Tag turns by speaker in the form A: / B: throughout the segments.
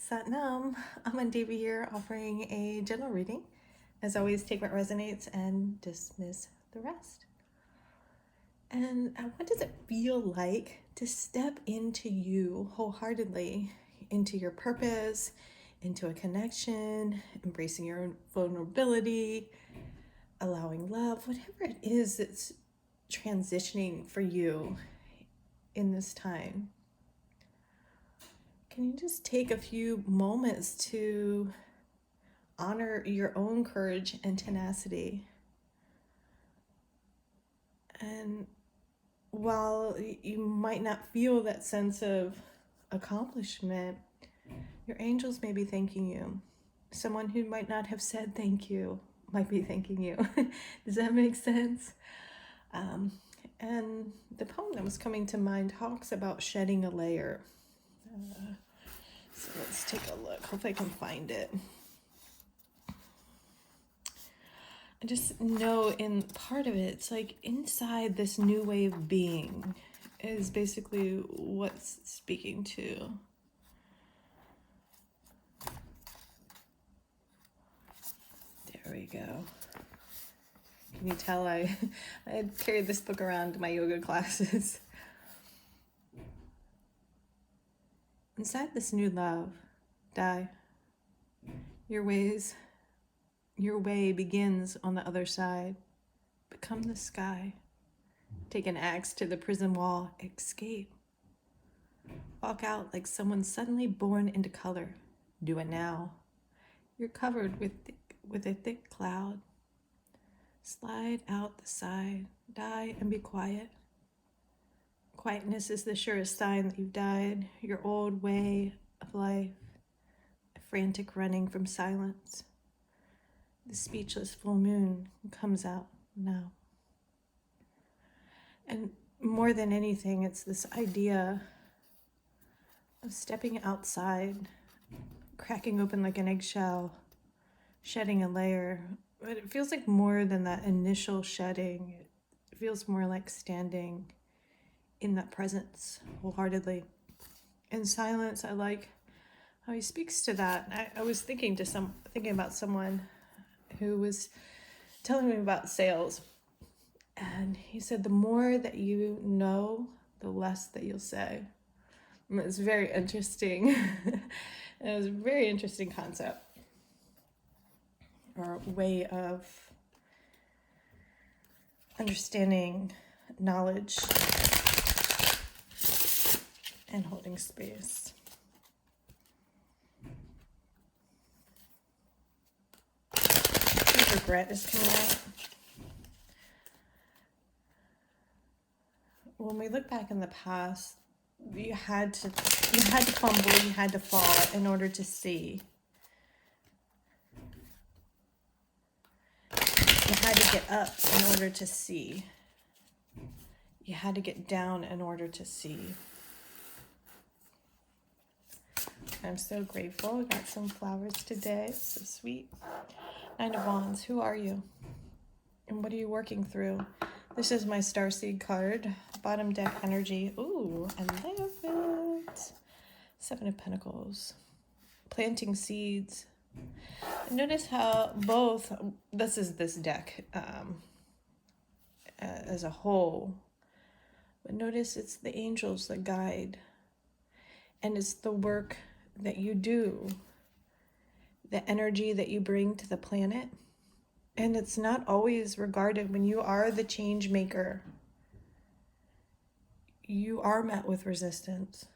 A: Satnam. I'm Devi here offering a general reading. As always, take what resonates and dismiss the rest. And what does it feel like to step into you wholeheartedly, into your purpose, into a connection, embracing your own vulnerability, allowing love, whatever it is that's transitioning for you in this time? Can you just take a few moments to honor your own courage and tenacity? And while you might not feel that sense of accomplishment, your angels may be thanking you. Someone who might not have said thank you might be thanking you. Does that make sense? And the poem that was coming to mind talks about shedding a layer. So let's take a look. Hopefully I can find it. I just know in part of it, it's like inside this new way of being is basically what's speaking to. There we go. Can you tell I carried this book around to my yoga classes? Inside this new love, die. Your way begins on the other side. Become the sky. Take an axe to the prison wall. Escape. Walk out like someone suddenly born into color. Do it now. You're covered with a thick cloud. Slide out the side. Die and be quiet. Quietness is the surest sign that you've died. Your old way of life. A frantic running from silence. The speechless full moon comes out now. And more than anything, it's this idea of stepping outside, cracking open like an eggshell, shedding a layer. But it feels like more than that initial shedding. It feels more like standing in that presence wholeheartedly. In silence, I like how he speaks to that. I was thinking about someone who was telling me about sales. And he said, the more that you know, the less that you'll say. And it was very interesting. It was a very interesting concept or way of understanding knowledge and holding space. Regret is coming out. When we look back in the past, you had to fumble, you had to fall in order to see. You had to get up in order to see. You had to get down in order to see. I'm so grateful. I got some flowers today. So sweet. Nine of Wands. Who are you? And what are you working through? This is my Starseed card. Bottom deck energy. Ooh, I love it. Seven of Pentacles. Planting seeds. And notice how both, this is this deck as a whole. But notice it's the angels that guide. And it's the work that you do, the energy that you bring to the planet. And it's not always regarded when you are the change maker. You are met with resistance.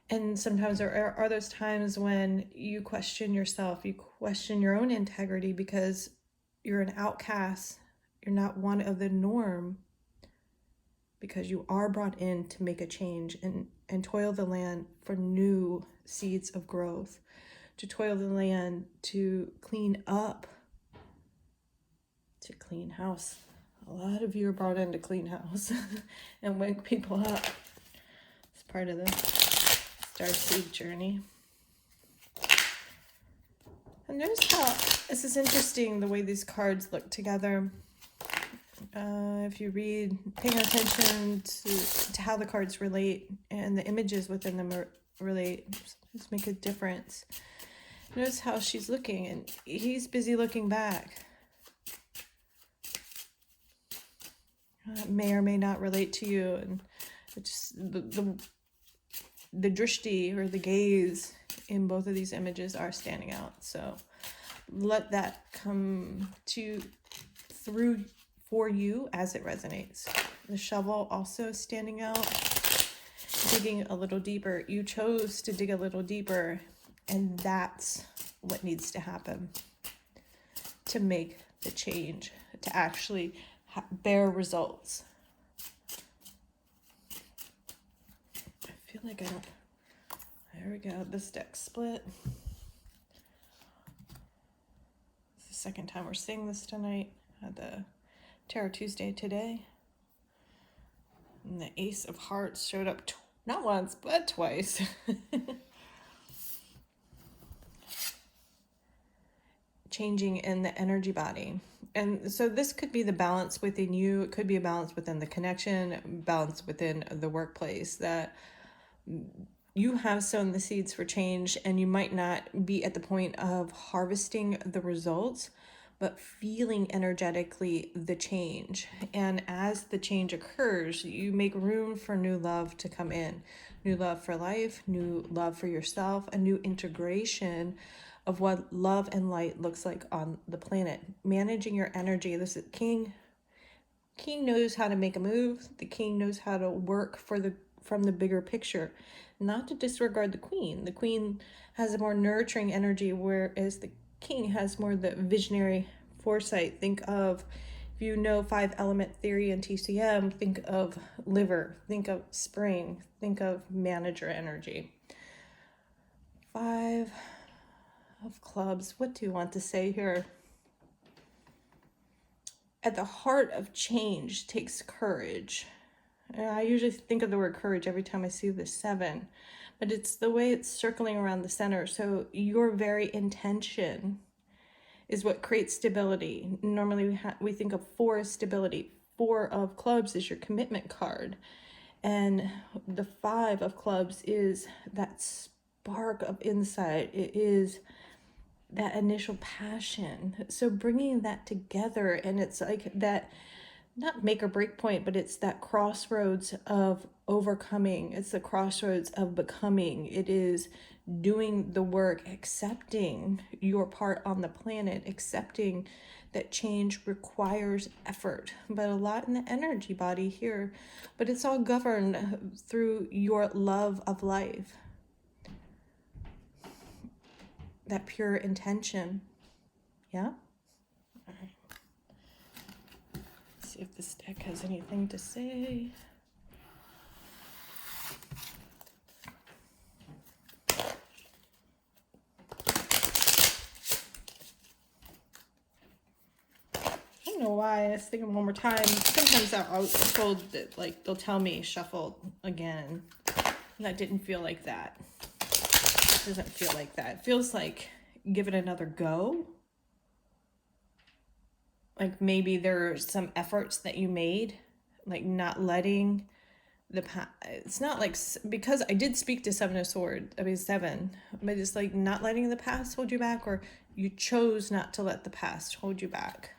A: And sometimes there are those times when you question yourself, you question your own integrity because you're an outcast. You're not one of the norm because you are brought in to make a change and toil the land for new seeds of growth, to toil the land to clean up, to clean house. A lot of you are brought in to clean house and wake people up. It's part of the Starseed journey. And notice how this is interesting, the way these cards look together. If you read, paying attention to how the cards relate and the images within them relate. Just make a difference. Notice how she's looking, and he's busy looking back. May or may not relate to you, and it's just the drishti, or the gaze, in both of these images are standing out. So let that come through for you as it resonates. The shovel also standing out, digging a little deeper. You chose to dig a little deeper, and that's what needs to happen to make the change, to actually bear results. I feel like I don't. There we go. This deck split. It's the second time we're seeing this tonight. Had the Tarot Tuesday today. And the Ace of Hearts showed up not once, but twice. Changing in the energy body. And so this could be the balance within you. It could be a balance within the connection, balance within the workplace, that you have sown the seeds for change, and you might not be at the point of harvesting the results, but feeling energetically the change. And as the change occurs, you make room for new love to come in. New love for life, new love for yourself, a new integration of what love and light looks like on the planet. Managing your energy. This is King. King knows how to make a move. The King knows how to work from the bigger picture. Not to disregard the Queen. The Queen has a more nurturing energy, whereas the King has more the visionary foresight. Think of, if you know 5-element theory and TCM, think of liver, think of spring, think of manager energy. 5 of clubs. What do you want to say here? At the heart of change takes courage. And I usually think of the word courage every time I see the 7, but it's the way it's circling around the center. So your very intention is what creates stability. Normally we think of 4 as stability. 4 of clubs is your commitment card. And the 5 of clubs is that spark of insight. It is that initial passion. So bringing that together, and it's like that, not make or break point, but it's that crossroads of overcoming. It's the crossroads of becoming. It is doing the work, accepting your part on the planet, accepting that change requires effort, but a lot in the energy body here. But it's all governed through your love of life. That pure intention. Yeah? All right. Let's see if this deck has anything to say. I don't know why. I was thinking one more time. Sometimes I'll told that, like, they'll tell me shuffle again. And that didn't feel like that. It doesn't feel like that. It feels like give it another go. Like maybe there are some efforts that you made, like not letting the past. It's not like, because I did speak to 7 of Swords, I mean 7, but it's like not letting the past hold you back, or you chose not to let the past hold you back.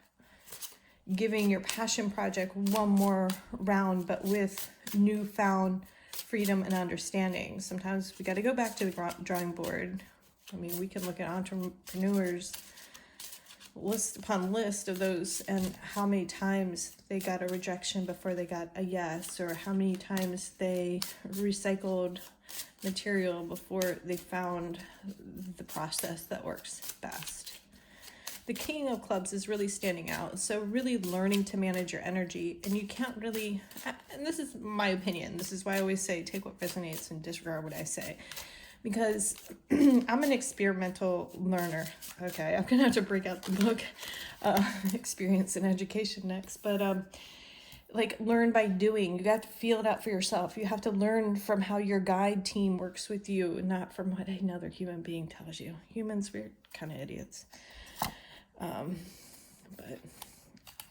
A: Giving your passion project one more round, but with newfound freedom and understanding. Sometimes we got to go back to the drawing board. I mean, we can look at entrepreneurs, list upon list of those, and how many times they got a rejection before they got a yes, or how many times they recycled material before they found the process that works best. The King of Clubs is really standing out. So really learning to manage your energy. And you can't really, and this is my opinion, this is why I always say take what resonates and disregard what I say. Because I'm an experimental learner. Okay, I'm going to have to break out the book, Experience and Education next. But like learn by doing. You got to feel it out for yourself. You have to learn from how your guide team works with you, not from what another human being tells you. Humans, we're kind of idiots. But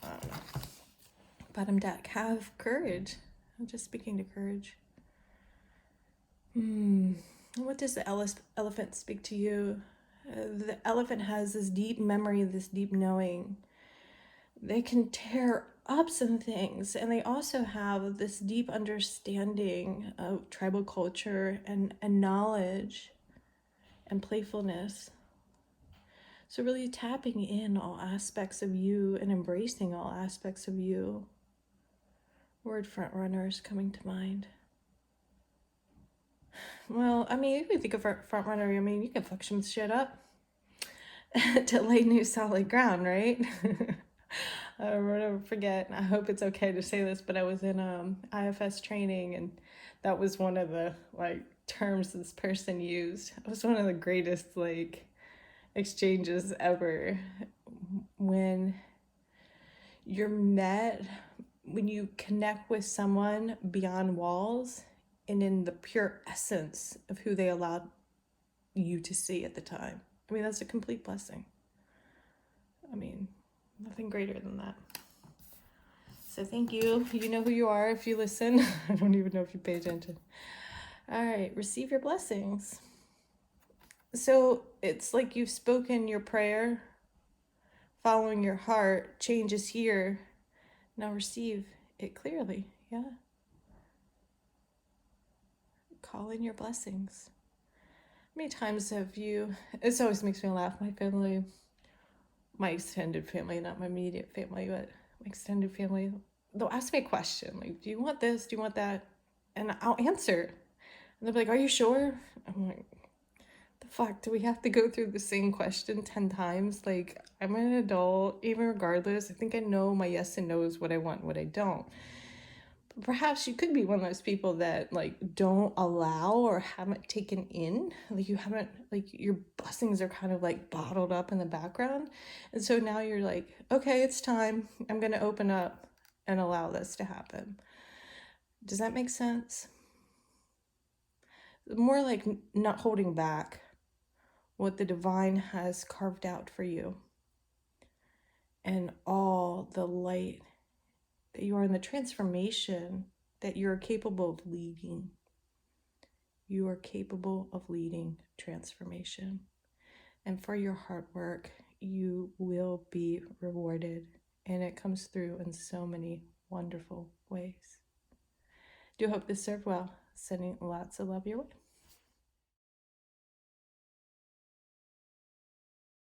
A: I don't know. Bottom deck, have courage. I'm just speaking to courage. What does the elephant speak to you? The elephant has this deep memory, this deep knowing. They can tear up some things, and they also have this deep understanding of tribal culture and knowledge and playfulness. So, really tapping in all aspects of you and embracing all aspects of you. Word front runner is coming to mind. Well, I mean, you can think of front runner, I mean, you can fuck some shit up to lay new solid ground, right? I'll never forget. I hope it's okay to say this, but I was in IFS training, and that was one of the like terms this person used. It was one of the greatest like exchanges ever. When you're met, when you connect with someone beyond walls and in the pure essence of who they allowed you to see at the time. I mean, that's a complete blessing. I mean, nothing greater than that. So thank you. You know who you are if you listen. I don't even know if you pay attention. All right, receive your blessings. So it's like you've spoken your prayer, following your heart, change is here. Now receive it clearly. Yeah. Call in your blessings. How many times have you, this always makes me laugh, my family, my extended family, not my immediate family, but my extended family, they'll ask me a question like, do you want this? Do you want that? And I'll answer. And they'll be like, are you sure? I'm like, the fuck, do we have to go through the same question 10 times? Like, I'm an adult, even regardless. I think I know my yes and no's, what I want and what I don't. But perhaps you could be one of those people that like don't allow or haven't taken in, like you haven't, like your blessings are kind of like bottled up in the background. And so now you're like, okay, it's time. I'm going to open up and allow this to happen. Does that make sense? More like not holding back what the divine has carved out for you and all the light that you are in, the transformation that you're capable of leading. You are capable of leading transformation. And for your hard work, you will be rewarded. And it comes through in so many wonderful ways. Do hope this served well. Sending lots of love your way.